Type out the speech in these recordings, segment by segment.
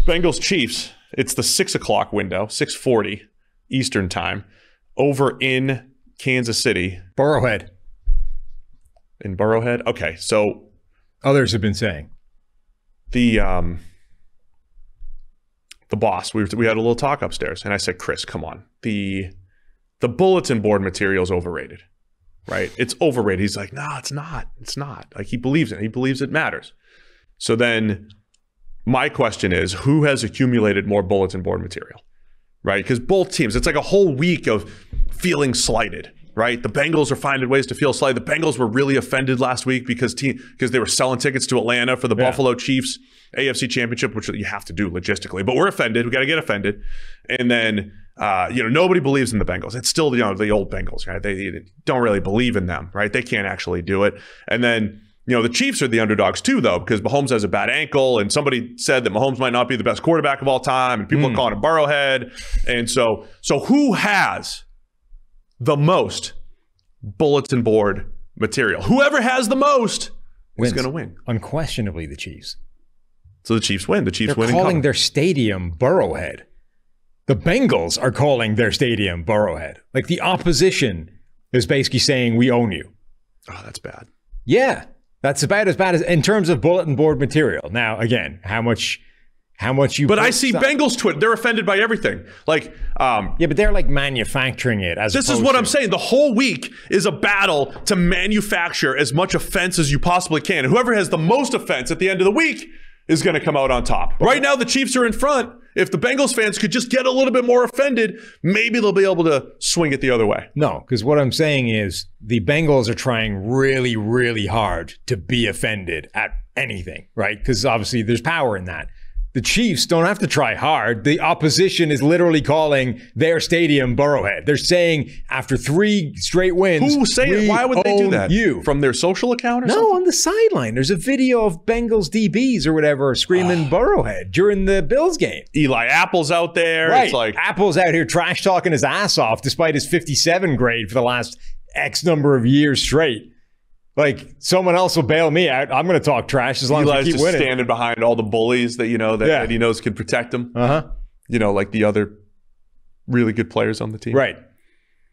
Bengals Chiefs. It's the 6 o'clock window, 6:40 Eastern time, over in Kansas City. Burrowhead. In Burrowhead? Okay, so others have been saying. The boss, we had a little talk upstairs, and I said, Chris, come on. The bulletin board material is overrated, right? It's overrated. He's like, no, it's not. It's not. Like, he believes it. He believes it matters. So then my question is, who has accumulated more bulletin board material, right? Because both teams, it's like a whole week of feeling slighted, right? The Bengals are finding ways to feel slighted. The Bengals were really offended last week because they were selling tickets to Atlanta for the Buffalo Chiefs AFC Championship, which you have to do logistically. But we're offended. We got to get offended. And then, nobody believes in the Bengals. It's still, the old Bengals, right? They don't really believe in them, right? They can't actually do it. And then, the Chiefs are the underdogs too, though, because Mahomes has a bad ankle, and somebody said that Mahomes might not be the best quarterback of all time, and people are calling him Burrowhead. And so who has the most bulletin board material? Whoever has the most is going to win. Unquestionably, the Chiefs. So the Chiefs win. The Chiefs win. They're calling their stadium Burrowhead. The Bengals are calling their stadium Burrowhead. Like, the opposition is basically saying, we own you. Oh, that's bad. Yeah, that's about as bad as in terms of bulletin board material. Now, again, how much you... But I see Bengals Twitter. They're offended by everything. Like, yeah, but they're like manufacturing it as this is what I'm saying. The whole week is a battle to manufacture as much offense as you possibly can. And whoever has the most offense at the end of the week is going to come out on top. Right now, the Chiefs are in front. If the Bengals fans could just get a little bit more offended, maybe they'll be able to swing it the other way. No, because what I'm saying is the Bengals are trying really, really hard to be offended at anything, right? Because obviously there's power in that. The Chiefs don't have to try hard. The opposition is literally calling their stadium Burrowhead. They're saying after 3 straight wins, who say it? Why would they do that? You. From their social account or something? No, on the sideline. There's a video of Bengals DBs or whatever screaming Burrowhead during the Bills game. Eli Apple's out there. Right. It's like Apple's out here trash talking his ass off despite his 57 grade for the last X number of years straight. Like, someone else will bail me out. I'm going to talk trash as long as I keep winning. Standing behind all the bullies that that he knows can protect him. Like the other really good players on the team. Right.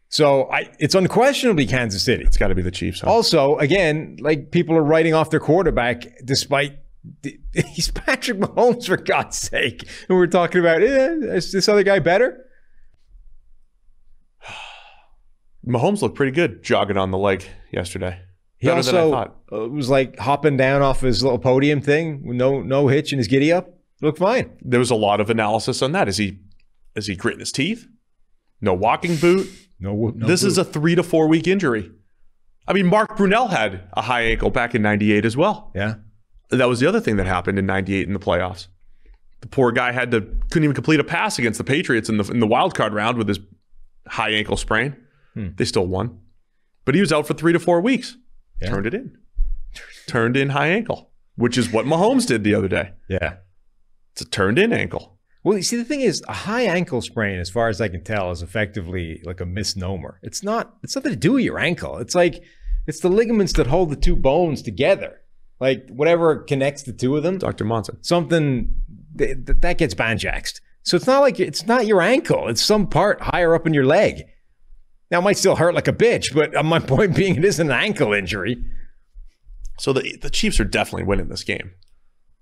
So it's unquestionably Kansas City. It's got to be the Chiefs. Huh? Also, again, like, people are writing off their quarterback despite he's Patrick Mahomes, for God's sake. And we're talking about, is this other guy better? Mahomes looked pretty good jogging on the leg yesterday. He also was like hopping down off his little podium thing, no hitch in his giddy up. Looked fine. There was a lot of analysis on that. Is he gritting his teeth? No walking boot. No this boot. Is a 3 to 4 week injury. I mean, Mark Brunell had a high ankle back in '98 as well. Yeah, that was the other thing that happened in '98 in the playoffs. The poor guy couldn't even complete a pass against the Patriots in the wild card round with his high ankle sprain. They still won, but he was out for 3 to 4 weeks. Yeah. Turned in high ankle, which is what Mahomes did the other day. Yeah. It's a turned in ankle. Well, you see, the thing is, a high ankle sprain, as far as I can tell, is effectively like a misnomer. It's nothing to do with your ankle. It's like, it's the ligaments that hold the two bones together. Like, whatever connects the two of them. Dr. Monson. Something that gets banjaxed. So it's not your ankle. It's some part higher up in your leg. Now, it might still hurt like a bitch, but my point being, it isn't an ankle injury. So the Chiefs are definitely winning this game.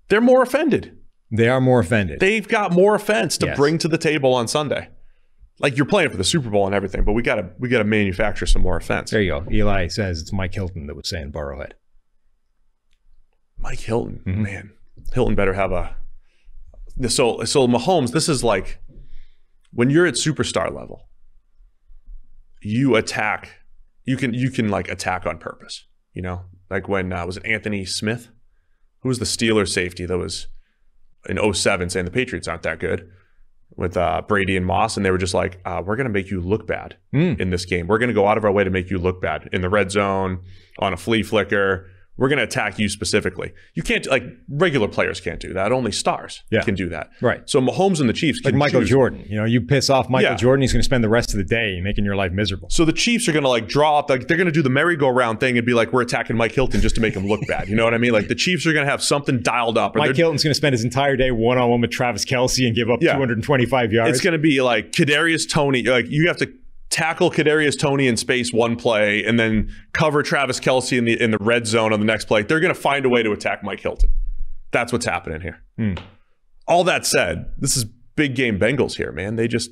They're more offended. They are more offended. They've got more offense to bring to the table on Sunday. Like, you're playing for the Super Bowl and everything, but we gotta manufacture some more offense. There you go. Eli says it's Mike Hilton that was saying Burrowhead. Mike Hilton, man, Hilton better have a. So Mahomes, this is like when you're at superstar level. You attack. You can like attack on purpose. Like when was it Anthony Smith, who was the Steelers safety that was in 2007 saying the Patriots aren't that good with Brady and Moss, and they were just like, we're going to make you look bad in this game. We're going to go out of our way to make you look bad in the red zone, on a flea flicker. We're going to attack you specifically. You can't, like, regular players can't do that. Only stars can do that. Right. So Mahomes and the Chiefs can like Michael choose. Jordan. You know, you piss off Michael Jordan, he's going to spend the rest of the day making your life miserable. So the Chiefs are going to, like, draw up, like, they're going to do the merry-go-round thing and be like, we're attacking Mike Hilton just to make him look bad. You know what I mean? Like, the Chiefs are going to have something dialed up. Mike Hilton's going to spend his entire day one-on-one with Travis Kelce and give up 225 yards. It's going to be like Kadarius Toney. Like, you have to tackle Kadarius Toney in space one play and then cover Travis Kelce in the red zone on the next play. They're going to find a way to attack Mike Hilton. That's what's happening here. All that said, this is big game Bengals here, man. They just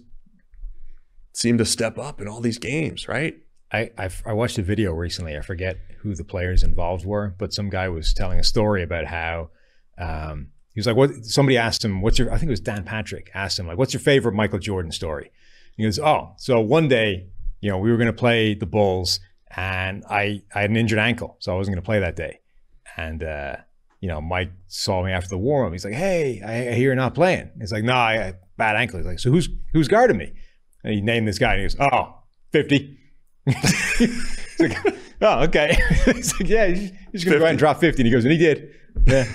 seem to step up in all these games, right? I watched a video recently. I forget who the players involved were, but some guy was telling a story about how he was like, "What?" Somebody asked him, "What's your?" I think it was Dan Patrick asked him, like, "What's your favorite Michael Jordan story?" He goes, "Oh, so one day, you know, we were going to play the Bulls, and I had an injured ankle, so I wasn't going to play that day." And you know, Mike saw me after the warm-up. He's like, "Hey, I hear you're not playing." He's like, "No, I had a bad ankle." He's like, "So who's guarding me?" And he named this guy, and he goes, "Oh, 50." He's like, "Oh, okay." He's like, "Yeah, he's going to go ahead and drop 50." And he goes, and he did. Yeah.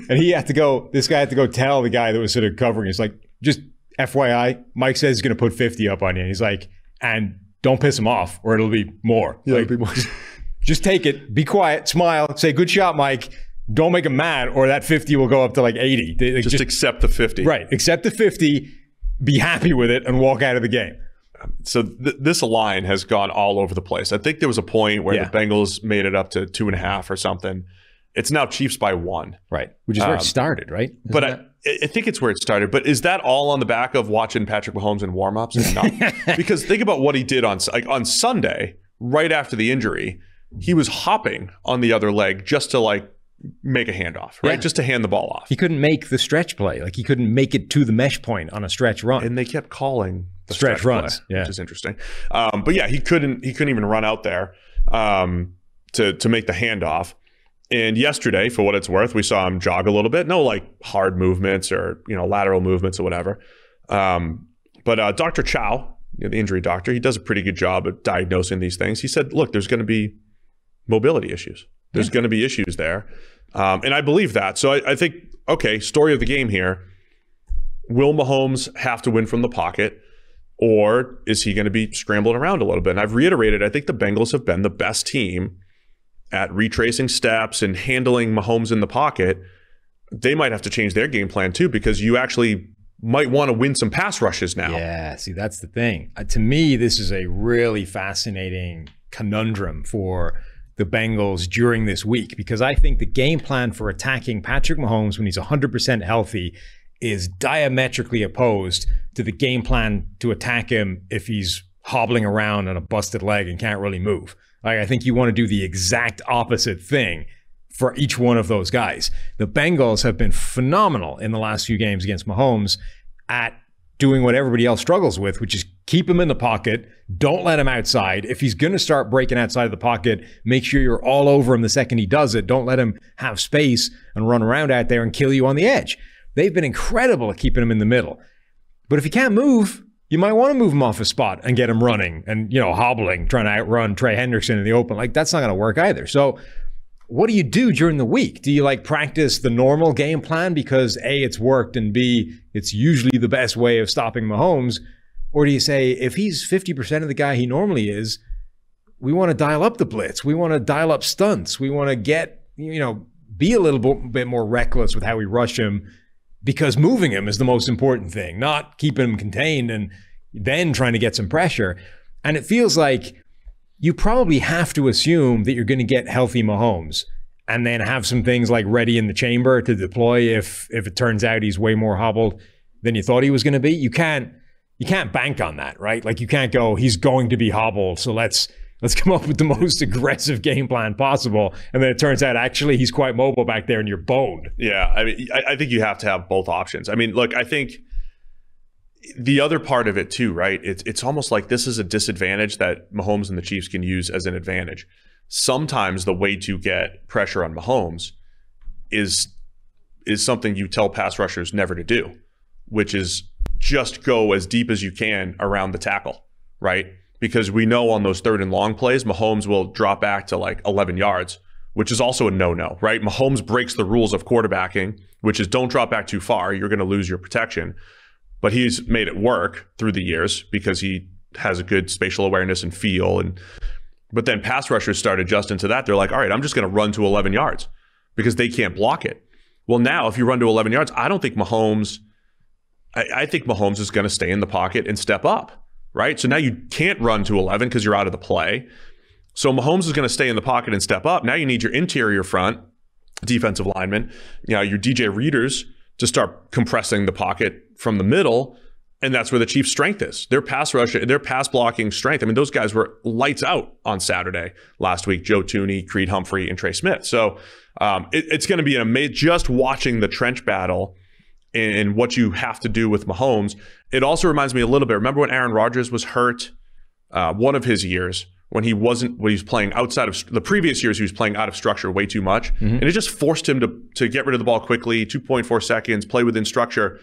And he had to go, this guy had to go tell the guy that was sort of covering. He's like, "Just FYI, Mike says he's going to put 50 up on you." And he's like, "And don't piss him off or it'll be more." Yeah, like, it'll be more. Just take it, be quiet, smile, say, "Good shot, Mike." Don't make him mad or that 50 will go up to like 80. Just accept the 50. Right. Accept the 50, be happy with it, and walk out of the game. So this line has gone all over the place. I think there was a point where the Bengals made it up to 2.5 or something. It's now Chiefs by 1. Right. Which is where it started, right? But I think it's where it started. But is that all on the back of watching Patrick Mahomes in warmups? No. Because think about what he did on Sunday, right after the injury. He was hopping on the other leg just to like make a handoff, right? Yeah. Just to hand the ball off. He couldn't make the stretch play. Like he couldn't make it to the mesh point on a stretch run. And they kept calling the stretch runs, which is interesting. But yeah, he couldn't even run out there to make the handoff. And yesterday, for what it's worth, we saw him jog a little bit. No like hard movements or lateral movements or whatever. But Dr. Chow, the injury doctor, he does a pretty good job of diagnosing these things. He said, look, there's going to be mobility issues. There's going to be issues there. And I believe that. So I think, okay, story of the game here. Will Mahomes have to win from the pocket, or is he going to be scrambling around a little bit? And I've reiterated, I think the Bengals have been the best team at retracing steps and handling Mahomes in the pocket. They might have to change their game plan too, because you actually might want to win some pass rushes now. Yeah, see, that's the thing. To me, this is a really fascinating conundrum for the Bengals during this week, because I think the game plan for attacking Patrick Mahomes when he's 100% healthy is diametrically opposed to the game plan to attack him if he's hobbling around on a busted leg and can't really move. Like, I think you want to do the exact opposite thing for each one of those guys. The Bengals have been phenomenal in the last few games against Mahomes at doing what everybody else struggles with, which is keep him in the pocket, don't let him outside. If he's going to start breaking outside of the pocket, make sure you're all over him the second he does it. Don't let him have space and run around out there and kill you on the edge. They've been incredible at keeping him in the middle. But if he can't move, you might want to move him off his spot and get him running and, hobbling, trying to outrun Trey Hendrickson in the open. Like, that's not going to work either. So what do you do during the week? Do you practice the normal game plan because A, it's worked, and B, it's usually the best way of stopping Mahomes? Or do you say, if he's 50% of the guy he normally is, we want to dial up the blitz. We want to dial up stunts. We want to get, be a little bit more reckless with how we rush him, because moving him is the most important thing, not keeping him contained and then trying to get some pressure. And it feels like you probably have to assume that you're going to get healthy Mahomes and then have some things like ready in the chamber to deploy if it turns out he's way more hobbled than you thought he was going to be. You can't bank on that, right? Like, you can't go, he's going to be hobbled, so let's come up with the most aggressive game plan possible. And then it turns out actually he's quite mobile back there and you're boned. Yeah, I think you have to have both options. Look, I think the other part of it too, right? It's almost like this is a disadvantage that Mahomes and the Chiefs can use as an advantage. Sometimes the way to get pressure on Mahomes is something you tell pass rushers never to do, which is just go as deep as you can around the tackle, right? Because we know on those 3rd and long plays, Mahomes will drop back to like 11 yards which is also a no-no, right? Mahomes breaks the rules of quarterbacking, which is don't drop back too far. You're going to lose your protection. But he's made it work through the years because he has a good spatial awareness and feel. But then pass rushers start adjusting to that. They're like, all right, I'm just going to run to 11 yards because they can't block it. Well, now if you run to 11 yards, I think Mahomes is going to stay in the pocket and step up, right? So now you can't run to 11 because you're out of the play. So Mahomes is going to stay in the pocket and step up. Now you need your interior front, defensive linemen, your DJ readers to start compressing the pocket from the middle. And that's where the Chiefs' strength is. Their pass rush, their pass blocking strength. I mean, those guys were lights out on Saturday last week. Joe Thuney, Creed Humphrey, and Trey Smith. So it's going to be an amazing, just watching the trench battle and what you have to do with Mahomes. It also reminds me a little bit. Remember when Aaron Rodgers was hurt? One of his years when he was playing outside of the previous years, he was playing out of structure way too much, and it just forced him to get rid of the ball quickly, 2.4 seconds, play within structure.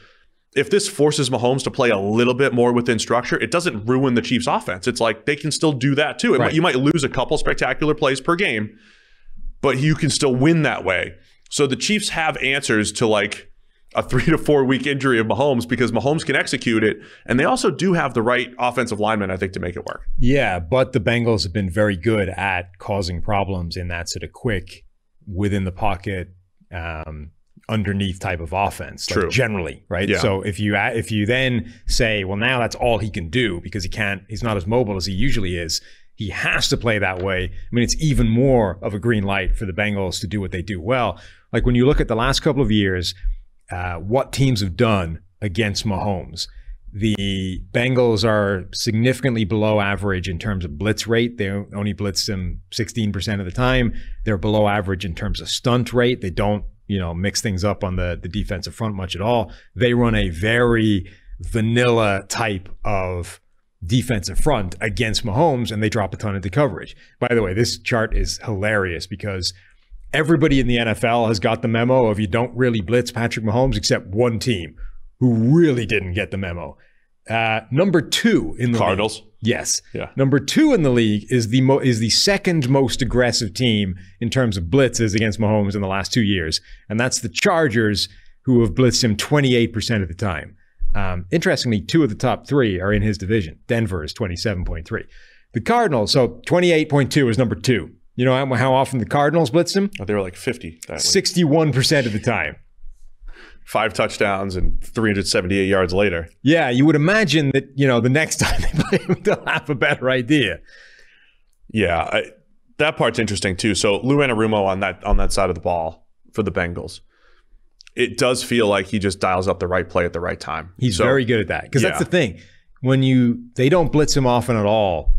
If this forces Mahomes to play a little bit more within structure, it doesn't ruin the Chiefs' offense. It's like they can still do that too. You might lose a couple spectacular plays per game, but you can still win that way. So the Chiefs have answers to like a 3 to 4 week injury of Mahomes because Mahomes can execute it. And they also do have the right offensive linemen, I think, to make it work. Yeah, but the Bengals have been very good at causing problems in that sort of quick, within the pocket, underneath type of offense. True. Generally, right? Yeah. So if you then say, well, now that's all he can do because he's not as mobile as he usually is. He has to play that way. I mean, it's even more of a green light for the Bengals to do what they do well. Like when you look at the last couple of years, what teams have done against Mahomes. The Bengals are significantly below average in terms of blitz rate. They only blitz him 16% of the time. They're below average in terms of stunt rate. They don't, mix things up on the defensive front much at all. They run a very vanilla type of defensive front against Mahomes, and they drop a ton into coverage. By the way, this chart is hilarious because everybody in the NFL has got the memo of you don't really blitz Patrick Mahomes except one team who really didn't get the memo. Number 2 in the Cardinals. League. Yes. Yeah. Number 2 in the league is the second most aggressive team in terms of blitzes against Mahomes in the last 2 years. And that's the Chargers, who have blitzed him 28% of the time. Interestingly, 2 of the top 3 are in his division. Denver is 27.3. The Cardinals, so 28.2 is number 2. You know how often the Cardinals blitzed him? Oh, they were like 50 that week. 61% of the time. 5 touchdowns and 378 yards later. Yeah, you would imagine that, the next time they play him, they'll have a better idea. Yeah, that part's interesting too. So Lou Anarumo on that side of the ball for the Bengals, it does feel like he just dials up the right play at the right time. He's very good at that because that's the thing. When they don't blitz him often at all,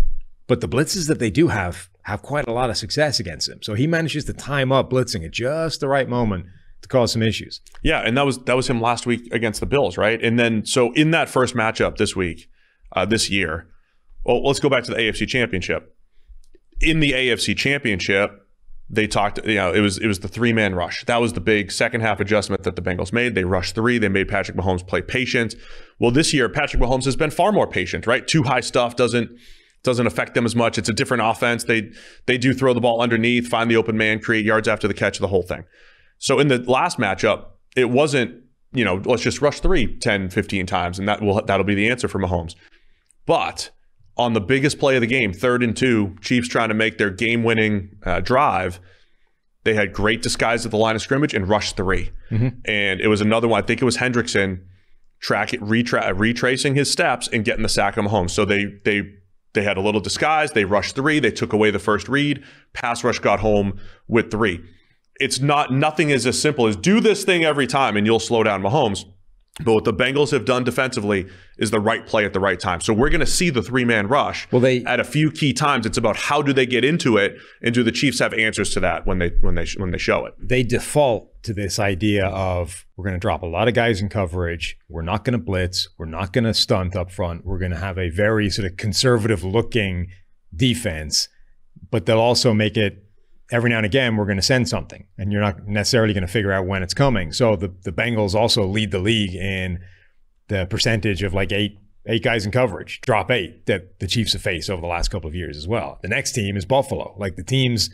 but the blitzes that they do have quite a lot of success against him. So he manages to time up blitzing at just the right moment to cause some issues. Yeah, and that was him last week against the Bills, right? And then so in that first matchup this week, this year, well, let's go back to the AFC Championship. In the AFC Championship, they talked, it was the 3-man rush. That was the big second half adjustment that the Bengals made. They rushed 3. They made Patrick Mahomes play patient. Well, this year, Patrick Mahomes has been far more patient, right? Too high stuff doesn't affect them as much. It's a different offense. They do throw the ball underneath, find the open man, create yards after the catch, the whole thing. So in the last matchup, it wasn't, let's just rush 3, 10, 15 times, and that'll be the answer for Mahomes. But on the biggest play of the game, 3rd and 2, Chiefs trying to make their game-winning drive, they had great disguise at the line of scrimmage and rushed 3. And it was another one, I think it was Hendrickson, retracing his steps and getting the sack of Mahomes. So they had a little disguise, they rushed 3, they took away the first read, pass rush got home with 3. It's nothing is as simple as do this thing every time and you'll slow down Mahomes. But what the Bengals have done defensively is the right play at the right time. So we're going to see the 3-man rush at a few key times. It's about how do they get into it, and do the Chiefs have answers to that when they show it? They default to this idea of we're going to drop a lot of guys in coverage. We're not going to blitz. We're not going to stunt up front. We're going to have a very sort of conservative looking defense, but they'll also make it every now and again, we're going to send something, and you're not necessarily going to figure out when it's coming. So the Bengals also lead the league in the percentage of like eight guys in coverage, drop 8 that the Chiefs have faced over the last couple of years as well. The next team is Buffalo. Like the teams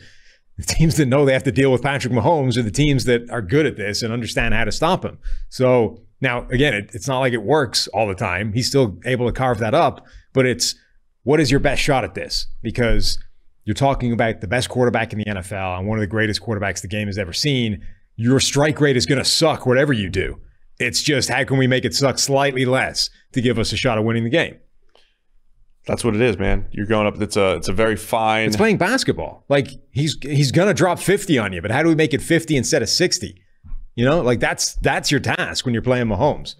The teams that know they have to deal with Patrick Mahomes are the teams that are good at this and understand how to stop him. So now, again, it's not like it works all the time. He's still able to carve that up, but it's what is your best shot at this? Because you're talking about the best quarterback in the NFL and one of the greatest quarterbacks the game has ever seen. Your strike rate is going to suck whatever you do. It's just how can we make it suck slightly less to give us a shot at winning the game? That's what it is, man. You're going up. It's a very fine. It's playing basketball. Like he's gonna drop 50 on you, but how do we make it 50 instead of 60? You know, like that's your task when you're playing Mahomes.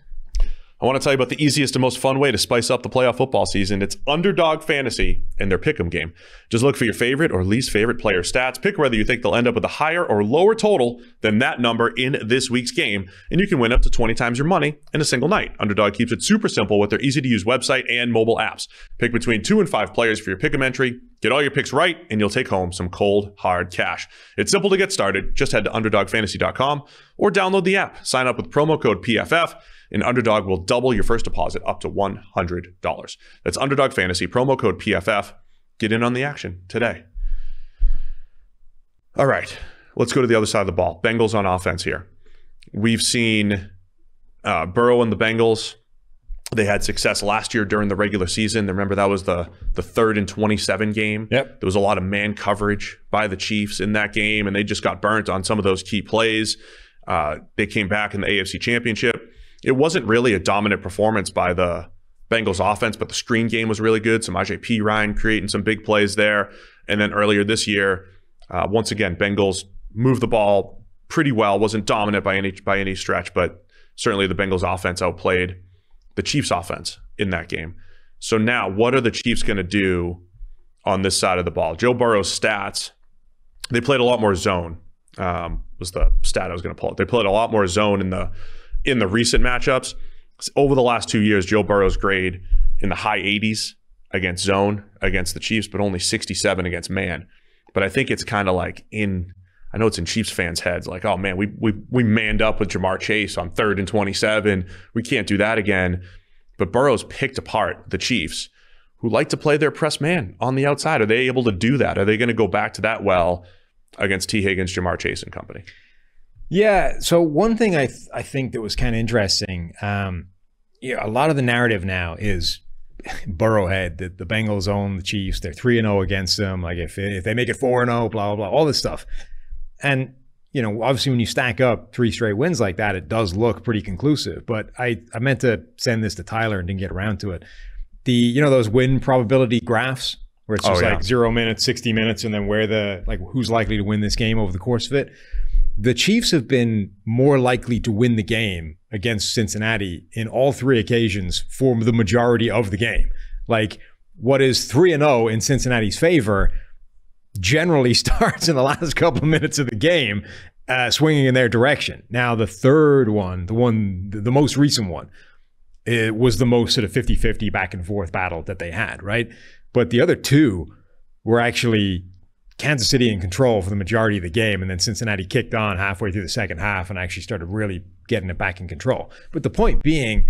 I want to tell you about the easiest and most fun way to spice up the playoff football season. It's Underdog Fantasy and their Pick'em game. Just look for your favorite or least favorite player stats. Pick whether you think they'll end up with a higher or lower total than that number in this week's game, and you can win up to 20 times your money in a single night. Underdog keeps it super simple with their easy-to-use website and mobile apps. Pick between 2 and 5 players for your Pick'em entry. Get all your picks right, and you'll take home some cold, hard cash. It's simple to get started. Just head to UnderdogFantasy.com or download the app. Sign up with promo code PFF. And Underdog will double your first deposit up to $100. That's Underdog Fantasy, promo code PFF. Get in on the action today. All right, let's go to the other side of the ball. Bengals on offense here. We've seen Burrow and the Bengals. They had success last year during the regular season. Remember, that was the 3rd and 27 game. Yep. There was a lot of man coverage by the Chiefs in that game, and they just got burnt on some of those key plays. They came back in the AFC Championship. It wasn't really a dominant performance by the Bengals offense, but the screen game was really good. Samaje Perine creating some big plays there. And then earlier this year, once again, Bengals moved the ball pretty well. Wasn't dominant by any stretch, but certainly the Bengals offense outplayed the Chiefs offense in that game. So now, what are the Chiefs going to do on this side of the ball? Joe Burrow's stats, they played a lot more zone, was the stat I was going to pull up. They played a lot more zone in the recent matchups. Over the last 2 years, Joe Burrow's grade in the high 80s against zone against the Chiefs, but only 67 against man. But I think it's kind of like I know it's in Chiefs fans' heads, like, oh man, we manned up with Jamar Chase on 3rd and 27. We can't do that again. But Burrow's picked apart the Chiefs, who like to play their press man on the outside. Are they able to do that? Are they going to go back to that well against T. Higgins, Jamar Chase and company? Yeah. So one thing I think that was kind of interesting, a lot of the narrative now is Burrowhead, that the Bengals own the Chiefs. They're 3-0 against them. Like if they make it 4-0, blah, blah, blah, all this stuff. And, obviously when you stack up 3 straight wins like that, it does look pretty conclusive. But I meant to send this to Tyler and didn't get around to it. Those win probability graphs where it's just like 0 minutes, 60 minutes, and then who's likely to win this game over the course of it. The Chiefs have been more likely to win the game against Cincinnati in all 3 occasions for the majority of the game. Like what is 3-0 in Cincinnati's favor generally starts in the last couple of minutes of the game, swinging in their direction. Now, the third one, the most recent one, it was the most sort of 50-50 back and forth battle that they had, right? But the other 2 were actually Kansas City in control for the majority of the game, and then Cincinnati kicked on halfway through the second half and actually started really getting it back in control. But the point being,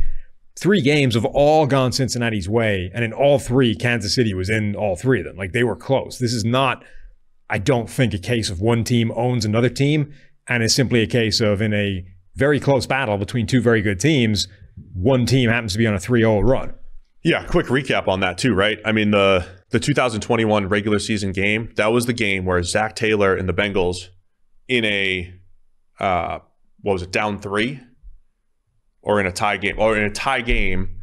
3 games have all gone Cincinnati's way, and in all 3, Kansas City was in all 3 of them. Like, they were close. This is not, I don't think, a case of one team owns another team, and it's simply a case of, in a very close battle between 2 very good teams, one team happens to be on a 3-0 run. Yeah, quick recap on that too, right? I mean, the 2021 regular season game, that was the game where Zach Taylor and the Bengals in a, down 3? Or in a tie game,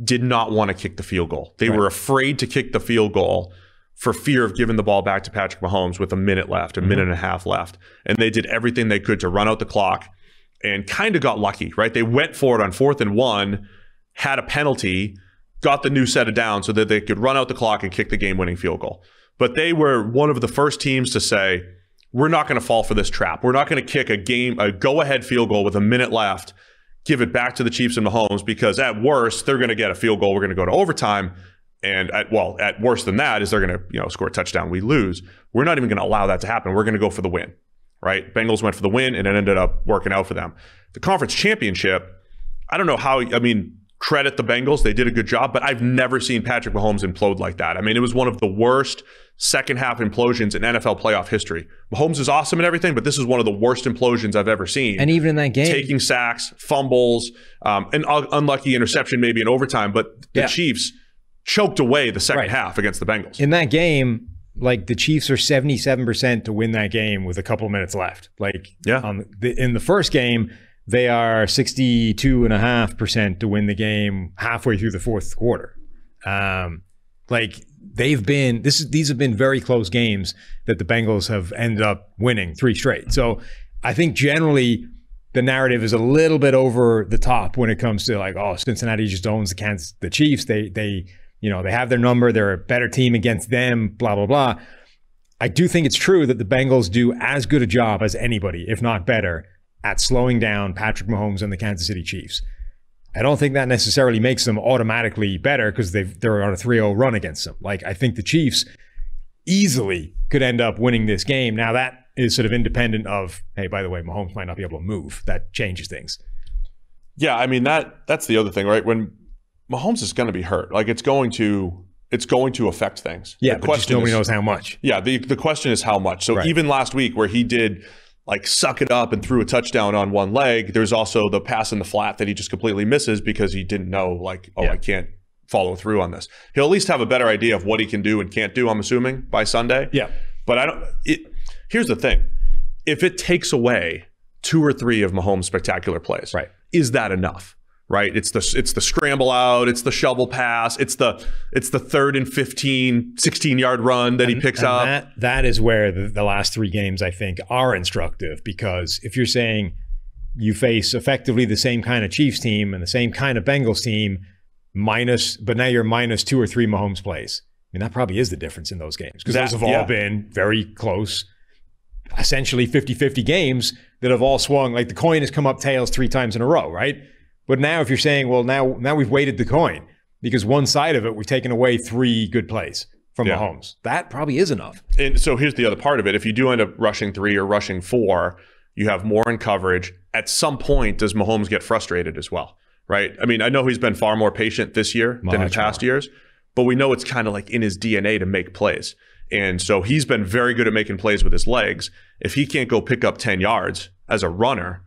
did not want to kick the field goal. They were afraid to kick the field goal for fear of giving the ball back to Patrick Mahomes with a minute left, a minute and a half left. And they did everything they could to run out the clock and kind of got lucky, right? They went for it on 4th and 1, had a penalty, got the new set of downs so that they could run out the clock and kick the game-winning field goal. But they were one of the first teams to say, we're not going to fall for this trap. We're not going to kick a go-ahead field goal with a minute left, give it back to the Chiefs and Mahomes, because at worst, they're going to get a field goal. We're going to go to overtime. And at worse than that is they're going to score a touchdown. We lose. We're not even going to allow that to happen. We're going to go for the win, right? Bengals went for the win, and it ended up working out for them. The conference championship, I don't know how, credit the Bengals. They did a good job, but I've never seen Patrick Mahomes implode like that. I mean, it was one of the worst second half implosions in NFL playoff history. Mahomes is awesome and everything, but this is one of the worst implosions I've ever seen. And even in that game, taking sacks, fumbles, an unlucky interception maybe in overtime, but the Chiefs choked away the second half against the Bengals. In that game, like the Chiefs are 77% to win that game with a couple of minutes left. Like in the first game, they are 62.5% to win the game halfway through the fourth quarter. Like these have been very close games that the Bengals have ended up winning 3 straight. So I think generally the narrative is a little bit over the top when it comes to like, oh, Cincinnati just owns the Chiefs. They have their number. They're a better team against them, blah, blah, blah. I do think it's true that the Bengals do as good a job as anybody, if not better, at slowing down Patrick Mahomes and the Kansas City Chiefs. I don't think that necessarily makes them automatically better because they're on a 3-0 run against them. Like, I think the Chiefs easily could end up winning this game. Now, that is sort of independent of, hey, by the way, Mahomes might not be able to move. That changes things. Yeah, I mean, that's the other thing, right? When Mahomes is going to be hurt, like it's going to affect things. Yeah, but just nobody knows how much. Yeah, the question is how much. So even last week where he did like suck it up and threw a touchdown on one leg, there's also the pass in the flat that he just completely misses because he didn't know like, I can't follow through on this. He'll at least have a better idea of what he can do and can't do, I'm assuming, by Sunday. Yeah. But here's the thing. If it takes away 2 or 3 of Mahomes' spectacular plays, is that enough? Right? It's the scramble out, it's the shovel pass, it's the 3rd and 15, 16-yard run that he picks up. That is where the last 3 games, I think, are instructive, because if you're saying you face effectively the same kind of Chiefs team and the same kind of Bengals team, but now you're minus 2 or 3 Mahomes plays. I mean, that probably is the difference in those games, because those have all been very close, essentially 50-50 games that have all swung. Like the coin has come up tails 3 times in a row, right? But now if you're saying, well, now we've weighted the coin because one side of it, we've taken away 3 good plays from Mahomes. That probably is enough. And so here's the other part of it. If you do end up rushing 3 or rushing 4, you have more in coverage. At some point, does Mahomes get frustrated as well, right? I mean, I know he's been far more patient this year than in past years, but we know it's kind of like in his DNA to make plays. And so he's been very good at making plays with his legs. If he can't go pick up 10 yards as a runner,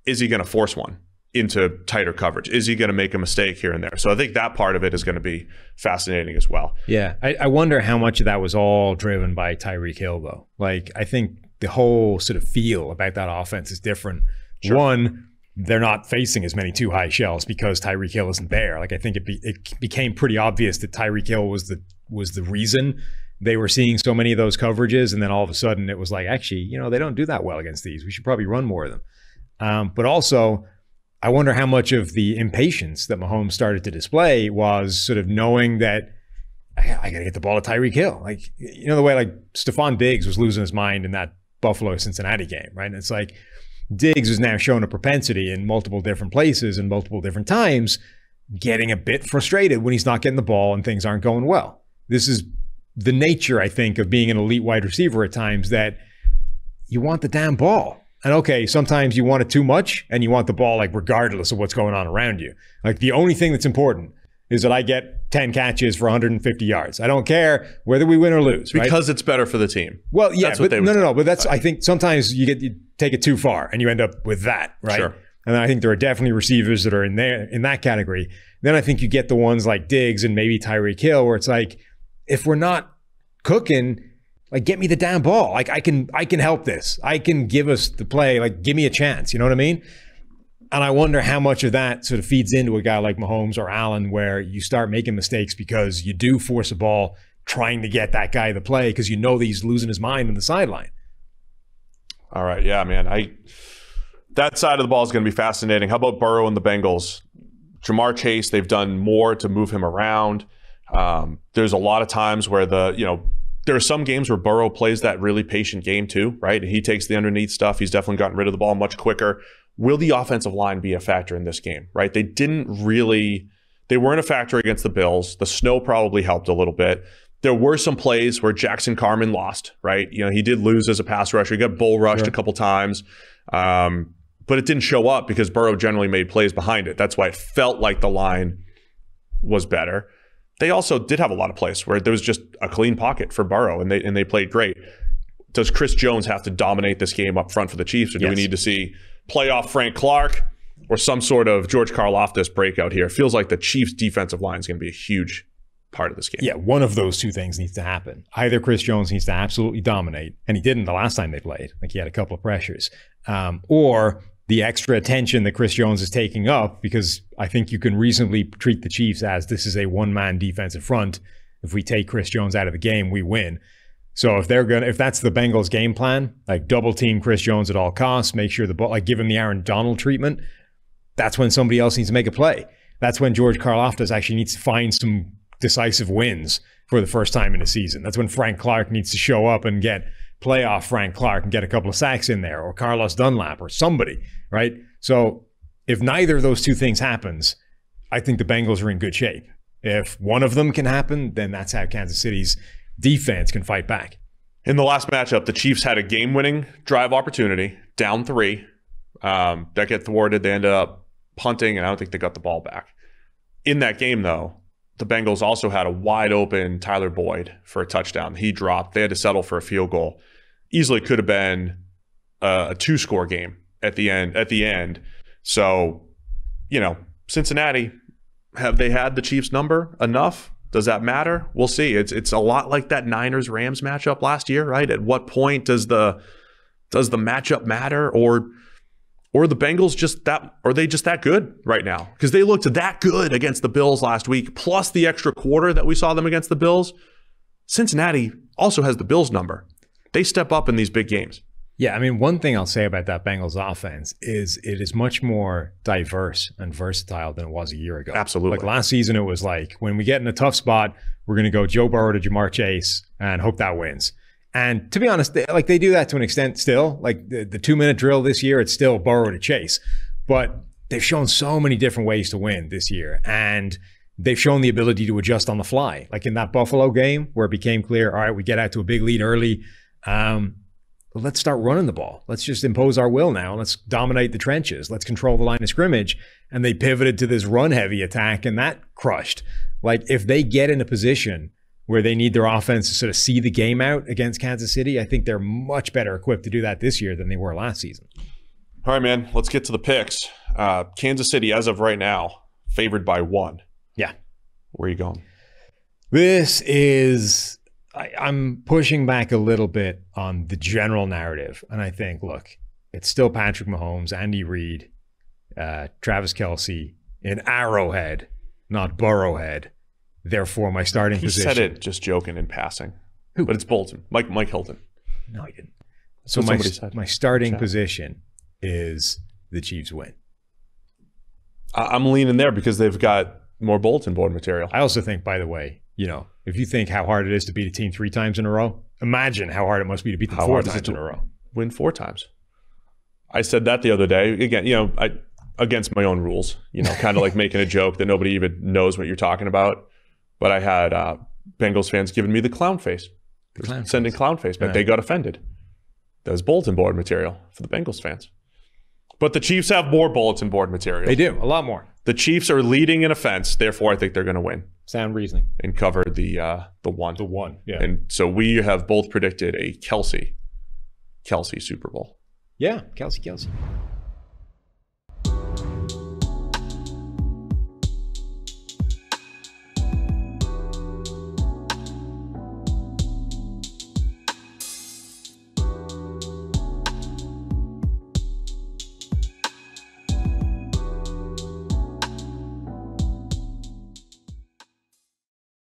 is he going to force one into tighter coverage? Is he going to make a mistake here and there? So I think that part of it is going to be fascinating as well. Yeah. I wonder how much of that was all driven by Tyreek Hill, though. Like, I think the whole sort of feel about that offense is different. Sure. One, they're not facing as many too high shells because Tyreek Hill isn't there. Like, I think it became pretty obvious that Tyreek Hill was the reason they were seeing so many of those coverages. And then all of a sudden it was like, actually, they don't do that well against these. We should probably run more of them. But also, I wonder how much of the impatience that Mahomes started to display was sort of knowing that I got to get the ball to Tyreek Hill. Like, the way like Stephon Diggs was losing his mind in that Buffalo-Cincinnati game, right? And it's like Diggs is now showing a propensity in multiple different places and multiple different times, getting a bit frustrated when he's not getting the ball and things aren't going well. This is the nature, I think, of being an elite wide receiver at times, that you want the damn ball. And okay, sometimes you want it too much and you want the ball like regardless of what's going on around you. Like the only thing that's important is that I get 10 catches for 150 yards. I don't care whether we win or lose. Because it's better for the team. Well, yeah, but no. But that's, I think sometimes you take it too far and you end up with that, right? Sure. And I think there are definitely receivers that are in that category. Then I think you get the ones like Diggs and maybe Tyreek Hill where it's like, if we're not cooking, like, get me the damn ball. Like, I can help this. I can give us the play. Like, give me a chance. You know what I mean? And I wonder how much of that sort of feeds into a guy like Mahomes or Allen, where you start making mistakes because you do force a ball trying to get that guy the play because you know that he's losing his mind on the sideline. All right. Yeah, man. That side of the ball is going to be fascinating. How about Burrow and the Bengals? Jamar Chase, they've done more to move him around. There's a lot of times where there are some games where Burrow plays that really patient game too, right? And he takes the underneath stuff. He's definitely gotten rid of the ball much quicker. Will the offensive line be a factor in this game, right? They weren't a factor against the Bills. The snow probably helped a little bit. There were some plays where Jackson Carman lost, right? He did lose as a pass rusher. He got bull rushed a couple times. But it didn't show up because Burrow generally made plays behind it. That's why it felt like the line was better. they also did have a lot of plays where there was just a clean pocket for Burrow, and they played great. Does Chris Jones have to dominate this game up front for the Chiefs, or do we need to see playoff Frank Clark or some sort of George Karlaftis breakout here? It feels like the Chiefs' defensive line is going to be a huge part of this game. Yeah, one of those two things needs to happen. Either Chris Jones needs to absolutely dominate, and he didn't the last time they played. Like, he had a couple of pressures. Or the extra attention that Chris Jones is taking up, because I think you can reasonably treat the Chiefs as this is a one-man defensive front. If we take Chris Jones out of the game, we win. So if that's the Bengals game plan, like double team Chris Jones at all costs, make sure the ball, like give him the Aaron Donald treatment, that's when somebody else needs to make a play. That's when George Karlaftis actually needs to find some decisive wins for the first time in the season. That's when Frank Clark needs to show up and get playoff Frank Clark and get a couple of sacks in there, or Carlos Dunlap or somebody, right? So if neither of those two things happens, I think the Bengals are in good shape. If one of them can happen, then that's how Kansas City's defense can fight back. In the last matchup, the Chiefs had a game-winning drive opportunity, down 3. That get thwarted. They ended up punting, and I don't think they got the ball back. In that game, though, the Bengals also had a wide-open Tyler Boyd for a touchdown. He dropped. They had to settle for a field goal. Easily could have been a 2-score game at the end. So, Cincinnati, have they had the Chiefs' number enough? Does that matter? We'll see. It's a lot like that Niners-Rams matchup last year, right? At what point does the matchup matter, or the Bengals are they just that good right now? Because they looked that good against the Bills last week, plus the extra quarter that we saw them against the Bills. Cincinnati also has the Bills' number. They step up in these big games. Yeah, I mean, one thing I'll say about that Bengals offense is it is much more diverse and versatile than it was a year ago. Absolutely. Like last season, it was like, when we get in a tough spot, we're going to go Joe Burrow to Jamar Chase and hope that wins. And to be honest, they do that to an extent still. Like the 2-minute drill this year, it's still Burrow to Chase. But they've shown so many different ways to win this year. And they've shown the ability to adjust on the fly. Like in that Buffalo game where it became clear, all right, we get out to a big lead early. Let's start running the ball. Let's just impose our will now. Let's dominate the trenches. Let's control the line of scrimmage. And they pivoted to this run-heavy attack, and that crushed. Like, if they get in a position where they need their offense to sort of see the game out against Kansas City, I think they're much better equipped to do that this year than they were last season. All right, man. Let's get to the picks. Kansas City, as of right now, favored by 1. Yeah. Where are you going? This is... I'm pushing back a little bit on the general narrative. And I think, look, it's still Patrick Mahomes, Andy Reid, Travis Kelce in Arrowhead, not Burrowhead. Therefore, my starting position. He said it just joking in passing. Who? But it's Bolton. Mike Hilton. No, he didn't. So my starting position is the Chiefs win. I'm leaning there because they've got more bulletin board material. I also think, by the way, if you think how hard it is to beat a team 3 times in a row, imagine how hard it must be to beat them 4 times in a row. Win 4 times. I said that the other day. Again, against my own rules, kind of like making a joke that nobody even knows what you're talking about. But I had Bengals fans giving me the clown face. Sending clown face back. They got offended. That was bulletin board material for the Bengals fans. But the Chiefs have more bulletin board material. They do, a lot more. The Chiefs are leading in offense, therefore I think they're going to win. Sound reasoning. And cover the 1. The 1, yeah. And so we have both predicted a Kelce Super Bowl. Yeah, Kelce.